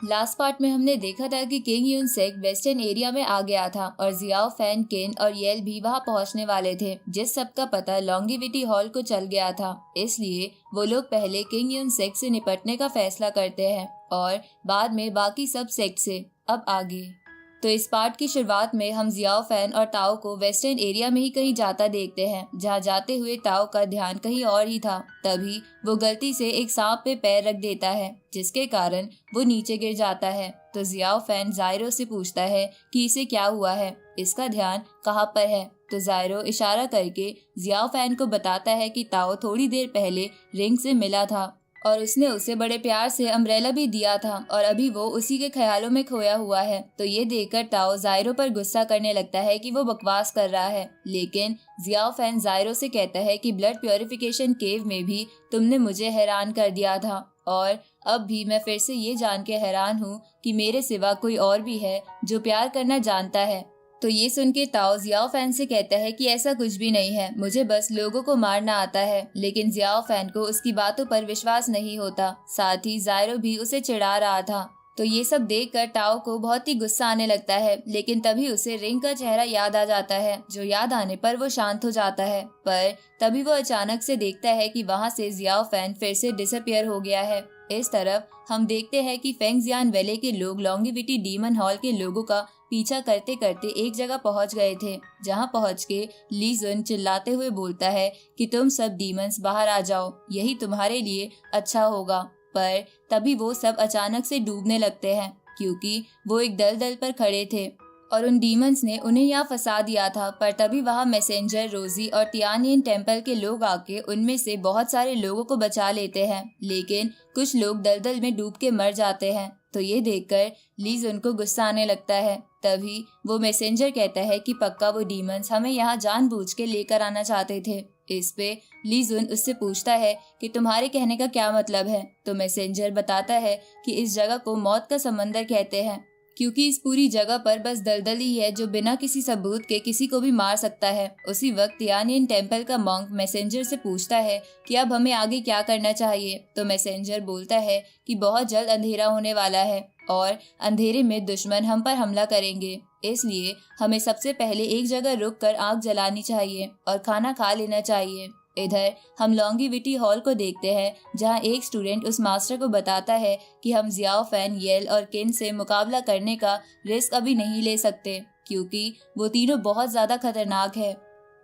Last part में हमने देखा था कि किंग यून सेक वेस्टर्न एरिया में आ गया था और जियाओ फैन, किन और येल भी वहां पहुंचने वाले थे, जिस सब का पता लॉन्गिविटी हॉल को चल गया था। इसलिए वो लोग पहले किंग यून सेक से निपटने का फैसला करते हैं और बाद में बाकी सब सेक्ट से। अब आगे तो इस पार्ट की शुरुआत में हम जियाओ फैन और ताओ को वेस्टर्न एरिया में ही कहीं जाता देखते हैं, जहां जाते हुए ताओ का ध्यान कहीं और ही था। तभी वो गलती से एक सांप पे पैर रख देता है, जिसके कारण वो नीचे गिर जाता है। तो जियाओ फैन जायरो से पूछता है कि इसे क्या हुआ है, इसका ध्यान कहाँ पर है। तो जायरो इशारा करके जियाओ फैन को बताता है कि ताओ थोड़ी देर पहले रिंग से मिला था और उसने उसे बड़े प्यार से अम्ब्रेला भी दिया था और अभी वो उसी के ख्यालों में खोया हुआ है। तो ये देखकर ताओ जायरो पर गुस्सा करने लगता है कि वो बकवास कर रहा है, लेकिन जियाओ फैन जायरो से कहता है कि ब्लड प्योरिफिकेशन केव में भी तुमने मुझे हैरान कर दिया था और अब भी मैं फिर से ये जान के हैरान हूँ कि मेरे सिवा कोई और भी है जो प्यार करना जानता है। तो ये सुन के ताओ जियाओ फैन से कहता है कि ऐसा कुछ भी नहीं है, मुझे बस लोगों को मारना आता है। लेकिन जियाओ फैन को उसकी बातों पर विश्वास नहीं होता। साथ ही जायरो भी उसे चिढ़ा रहा था। तो ये सब देखकर ताओ को बहुत ही गुस्सा आने लगता है, लेकिन तभी उसे रिंग का चेहरा याद आ जाता है, जो याद आने पर वो शांत हो जाता है। पर तभी वो अचानक से देखता है कि वहाँ से जियाओ फैन फिर से डिसअपियर हो गया है। इस तरफ हम देखते हैं कि फेंगजियान वैले के लोग लॉन्गिविटी डीमन हॉल के लोगों का पीछा करते करते एक जगह पहुंच गए थे, जहां पहुंच के ली जुन चिल्लाते हुए बोलता है कि तुम सब डीमंस बाहर आ जाओ, यही तुम्हारे लिए अच्छा होगा। पर तभी वो सब अचानक से डूबने लगते हैं, क्योंकि वो एक दलदल पर खड़े थे और उन डीमंस ने उन्हें यहाँ फंसा दिया था। पर तभी वहाँ मैसेंजर, रोजी और तियानियन टेम्पल के लोग आके उनमें से बहुत सारे लोगों को बचा लेते हैं, लेकिन कुछ लोग दलदल में डूब के मर जाते हैं। तो ये देखकर लीज उनको गुस्सा आने लगता है। तभी वो मैसेंजर कहता है कि पक्का वो डीमंस हमें यहाँ जानबूझ के लेकर आना चाहते थे। इस पे ली जुन उससे पूछता है कि तुम्हारे कहने का क्या मतलब है। तो मैसेंजर बताता है कि इस जगह को मौत का समंदर कहते हैं, क्योंकि इस पूरी जगह पर बस दलदल ही है जो बिना किसी सबूत के किसी को भी मार सकता है। उसी वक्त तियानियन टेम्पल का मॉन्क मैसेंजर से पूछता है कि अब हमें आगे क्या करना चाहिए। तो मैसेंजर बोलता है कि बहुत जल्द अंधेरा होने वाला है और अंधेरे में दुश्मन हम पर हमला करेंगे, इसलिए हमें सबसे पहले एक जगह रुक कर आग जलानी चाहिए और खाना खा लेना चाहिए। इधर हम लॉन्गिविटी हॉल को देखते हैं, जहां एक स्टूडेंट उस मास्टर को बताता है कि हम जियाओ फैन, येल और किन से मुकाबला करने का रिस्क अभी नहीं ले सकते, क्योंकि वो तीनों बहुत ज्यादा खतरनाक है।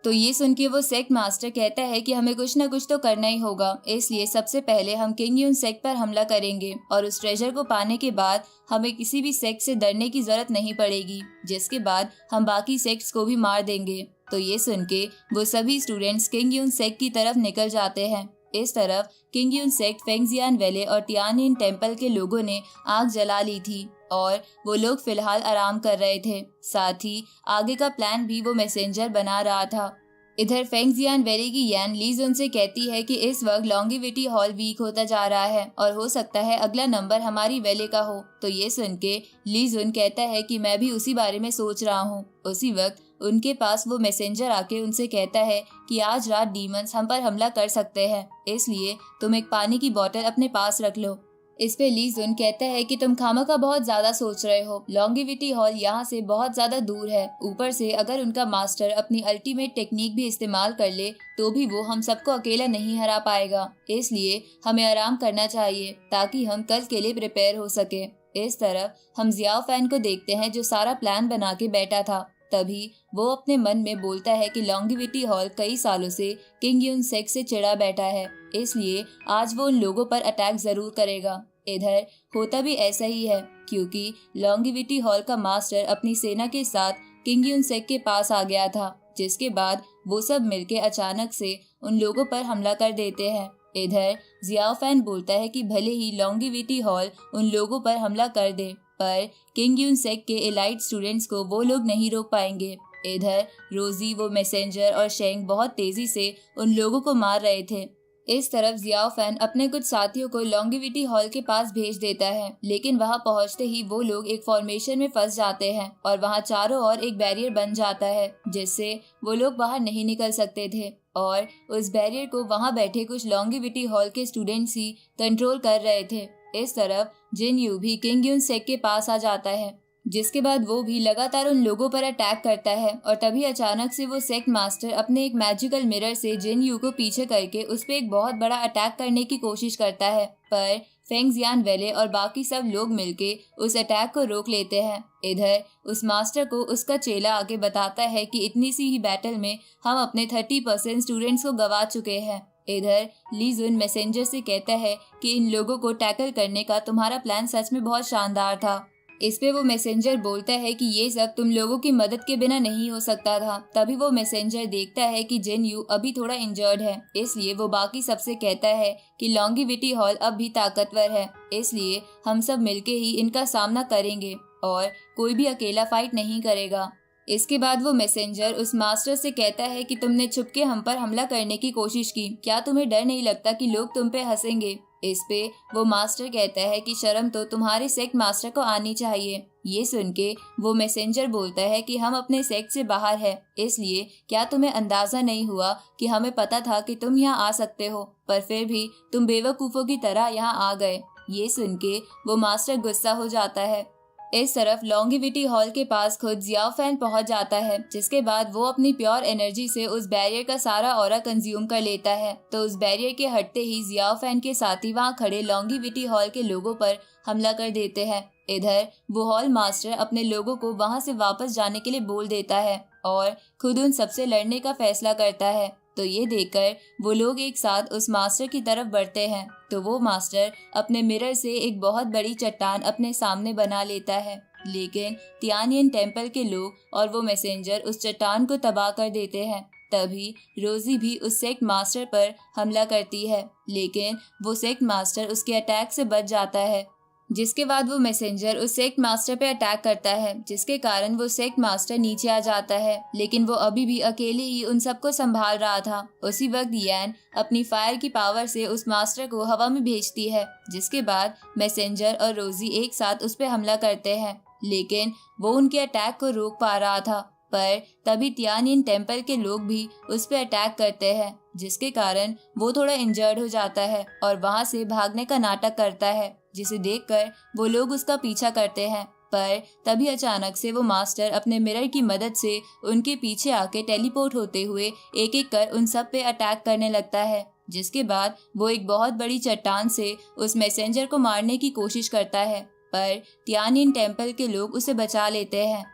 तो ये सुन के वो सेक्ट मास्टर कहता है कि हमें कुछ न कुछ तो करना ही होगा, इसलिए सबसे पहले हम किंग यून सेक्ट पर हमला करेंगे और उस ट्रेजर को पाने के बाद हमें किसी भी सेक्ट से डरने की जरूरत नहीं पड़ेगी, जिसके बाद हम बाकी सेक्ट्स को भी मार देंगे। तो ये सुन के वो सभी स्टूडेंट्स किंग यून सेक्ट की तरफ निकल जाते हैं। इस तरफ किंग यून सेक्ट, फेंगजियान वैले और तियानियन टेम्पल के लोगों ने आग जला ली थी और वो लोग फिलहाल आराम कर रहे थे। साथ ही आगे का प्लान भी वो मैसेंजर बना रहा था। इधर फेंगजियान वैली की यान ली जुन से कहती है कि इस वक्त लॉन्गिविटी हॉल वीक होता जा रहा है और हो सकता है अगला नंबर हमारी वैले का हो। तो ये सुन के ली जुन कहता है कि मैं भी उसी बारे में सोच रहा हूँ। उसी वक्त उनके पास वो मैसेंजर आके उनसे कहता है कि आज रात डीमंस हम पर हमला कर सकते हैं, इसलिए तुम एक पानी की बोतल अपने पास रख लो। इस पे ली जुन कहता है कि तुम खामखा बहुत ज्यादा सोच रहे हो, लॉन्गिविटी हॉल यहाँ से बहुत ज्यादा दूर है, ऊपर से अगर उनका मास्टर अपनी अल्टीमेट टेक्निक भी इस्तेमाल कर ले तो भी वो हम सबको अकेला नहीं हरा पाएगा, इसलिए हमें आराम करना चाहिए ताकि हम कल के लिए प्रिपेयर हो सके। इस तरफ हम जियाओ फैन को देखते हैं, जो सारा प्लान बना के बैठा था। तभी वो अपने मन में बोलता है कि लॉन्गिविटी हॉल कई सालों से किंग यून सेक्ट से चिढ़ा बैठा है, इसलिए आज वो उन लोगों पर अटैक जरूर करेगा। इधर होता भी ऐसा ही है, क्योंकि लॉन्गिविटी हॉल का मास्टर अपनी सेना के साथ किंग यून सेक्ट के पास आ गया था, जिसके बाद वो सब मिलके अचानक से उन लोगों पर हमला कर देते हैं। इधर जियाओ फैन बोलता है कि भले ही लॉन्गिविटी हॉल उन लोगों पर हमला कर दे, पर किंग यून सेक्ट के एलाइट स्टूडेंट्स को वो लोग नहीं रोक पाएंगे। इधर रोजी, वो मैसेंजर और शेंग बहुत तेजी से उन लोगों को मार रहे थे। इस तरफ जियाओ फैन अपने कुछ साथियों को लॉन्गिविटी हॉल के पास भेज देता है, लेकिन वहां पहुंचते ही वो लोग एक फॉर्मेशन में फंस जाते हैं और वहां चारों ओर एक बैरियर बन जाता है, जिससे वो लोग बाहर नहीं निकल सकते थे और उस बैरियर को वहां बैठे कुछ लॉन्गिविटी हॉल के स्टूडेंट्स ही कंट्रोल कर रहे थे। इस तरफ जिन यू भी किंग यून सेक के पास आ जाता है, जिसके बाद वो भी लगातार उन लोगों पर अटैक करता है। और तभी अचानक से वो सेक्ट मास्टर अपने एक मैजिकल मिरर से जिन यू को पीछे करके उस पर एक बहुत बड़ा अटैक करने की कोशिश करता है, पर फेंग जियान वेले और बाकी सब लोग मिलके उस अटैक को रोक लेते हैं। इधर उस मास्टर को उसका चेला आगे बताता है कि इतनी सी ही बैटल में हम अपने 30% स्टूडेंट्स को गवा चुके हैं। इधर ली जुन मैसेंजर से कहता है कि इन लोगों को टैकल करने का तुम्हारा प्लान सच में बहुत शानदार था। इस पे वो मैसेंजर बोलता है कि ये सब तुम लोगों की मदद के बिना नहीं हो सकता था। तभी वो मैसेंजर देखता है कि जिन यू अभी थोड़ा इंजर्ड है, इसलिए वो बाकी सबसे कहता है कि लॉन्गिविटी हॉल अब भी ताकतवर है, इसलिए हम सब मिलके ही इनका सामना करेंगे और कोई भी अकेला फाइट नहीं करेगा। इसके बाद वो मैसेंजर उस मास्टर से कहता है कि तुमने छुपके हम पर हमला करने की कोशिश की, क्या तुम्हें डर नहीं लगता कि लोग तुम पे हंसेंगे? इस पे वो मास्टर कहता है कि शर्म तो तुम्हारे सेक्ट मास्टर को आनी चाहिए। ये सुन के वो मैसेंजर बोलता है कि हम अपने सेक्ट से बाहर है, इसलिए क्या तुम्हें अंदाजा नहीं हुआ कि हमें पता था कि तुम यहाँ आ सकते हो, पर फिर भी तुम बेवकूफ़ों की तरह यहाँ आ गए। ये सुन के वो मास्टर गुस्सा हो जाता है। इस तरफ लॉन्गिविटी हॉल के पास खुद जियाओ फैन पहुंच जाता है, जिसके बाद वो अपनी प्योर एनर्जी से उस बैरियर का सारा ऑरा कंज्यूम कर लेता है। तो उस बैरियर के हटते ही जियाओ फैन के साथी वहां खड़े लॉन्गिविटी हॉल के लोगों पर हमला कर देते हैं। इधर वो हॉल मास्टर अपने लोगों को वहां से वापस जाने के लिए बोल देता है और खुद उन सबसे लड़ने का फैसला करता है। तो ये देखकर वो लोग एक साथ उस मास्टर की तरफ बढ़ते हैं। तो वो मास्टर अपने मिरर से एक बहुत बड़ी चट्टान अपने सामने बना लेता है, लेकिन तियानियन टेम्पल के लोग और वो मैसेंजर उस चट्टान को तबाह कर देते हैं। तभी रोजी भी उस सेक्ट मास्टर पर हमला करती है, लेकिन वो सेक्ट मास्टर उसके अटैक से बच जाता है। जिसके बाद वो मैसेंजर उस सेक्ट मास्टर पे अटैक करता है, जिसके कारण वो सेक्ट मास्टर नीचे आ जाता है, लेकिन वो अभी भी अकेले ही उन सबको संभाल रहा था। उसी वक्त यैन अपनी फायर की पावर से उस मास्टर को हवा में भेजती है, जिसके बाद मैसेंजर और रोजी एक साथ उस पर हमला करते हैं, लेकिन वो उनके अटैक को रोक पा रहा था। पर तभी तियानियन टेम्पल के लोग भी उस पर अटैक करते हैं, जिसके कारण वो थोड़ा इंजर्ड हो जाता है और वहां से भागने का नाटक करता है, जिसे देखकर वो लोग उसका पीछा करते हैं। पर तभी अचानक से वो मास्टर अपने मिरर की मदद से उनके पीछे आके टेलीपोर्ट होते हुए एक एक कर उन सब पे अटैक करने लगता है, जिसके बाद वो एक बहुत बड़ी चट्टान से उस मैसेंजर को मारने की कोशिश करता है, पर तियानियन टेम्पल के लोग उसे बचा लेते हैं।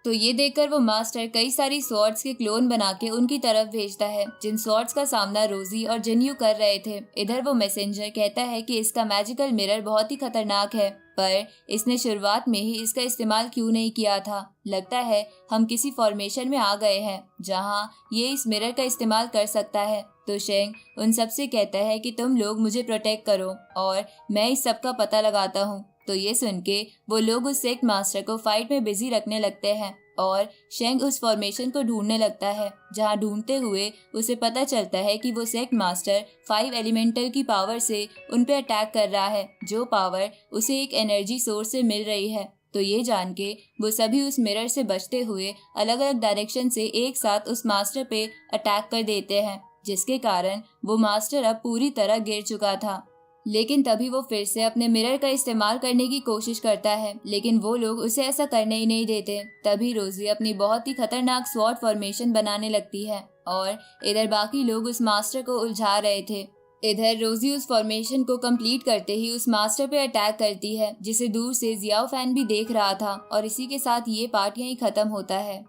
तो ये देखकर वो मास्टर कई सारी स्वॉर्ड्स के क्लोन बना के उनकी तरफ भेजता है, जिन स्वॉर्ड्स का सामना रोजी और जिन्यू कर रहे थे। इधर वो मैसेंजर कहता है कि इसका मैजिकल मिरर बहुत ही खतरनाक है, पर इसने शुरुआत में ही इसका इस्तेमाल क्यों नहीं किया था। लगता है हम किसी फॉर्मेशन में आ गए हैं जहां ये इस मिरर का इस्तेमाल कर सकता है। तो शेंग उन सबसे कहता है कि तुम लोग मुझे प्रोटेक्ट करो और मैं इस सब का पता लगाता हूँ। तो ये सुन के वो लोग उस सेक्ट मास्टर को फाइट में बिजी रखने लगते हैं और शेंग उस फॉर्मेशन को ढूंढने लगता है, जहां ढूंढते हुए उसे पता चलता है कि वो सेक्ट मास्टर 5 एलिमेंटल की पावर से उन पे अटैक कर रहा है, जो पावर उसे एक एनर्जी सोर्स से मिल रही है। तो ये जान के वो सभी उस मिरर से बचते हुए अलग अलग डायरेक्शन से एक साथ उस मास्टर पे अटैक कर देते हैं, जिसके कारण वो मास्टर अब पूरी तरह गिर चुका था। लेकिन तभी वो फिर से अपने मिरर का इस्तेमाल करने की कोशिश करता है, लेकिन वो लोग उसे ऐसा करने ही नहीं देते। तभी रोजी अपनी बहुत ही खतरनाक स्वॉर्ड फॉर्मेशन बनाने लगती है और इधर बाकी लोग उस मास्टर को उलझा रहे थे। इधर रोजी उस फॉर्मेशन को कंप्लीट करते ही उस मास्टर पे अटैक करती है, जिसे दूर से जियाओ फैन भी देख रहा था। और इसी के साथ ये पार्ट यहीं खत्म होता है।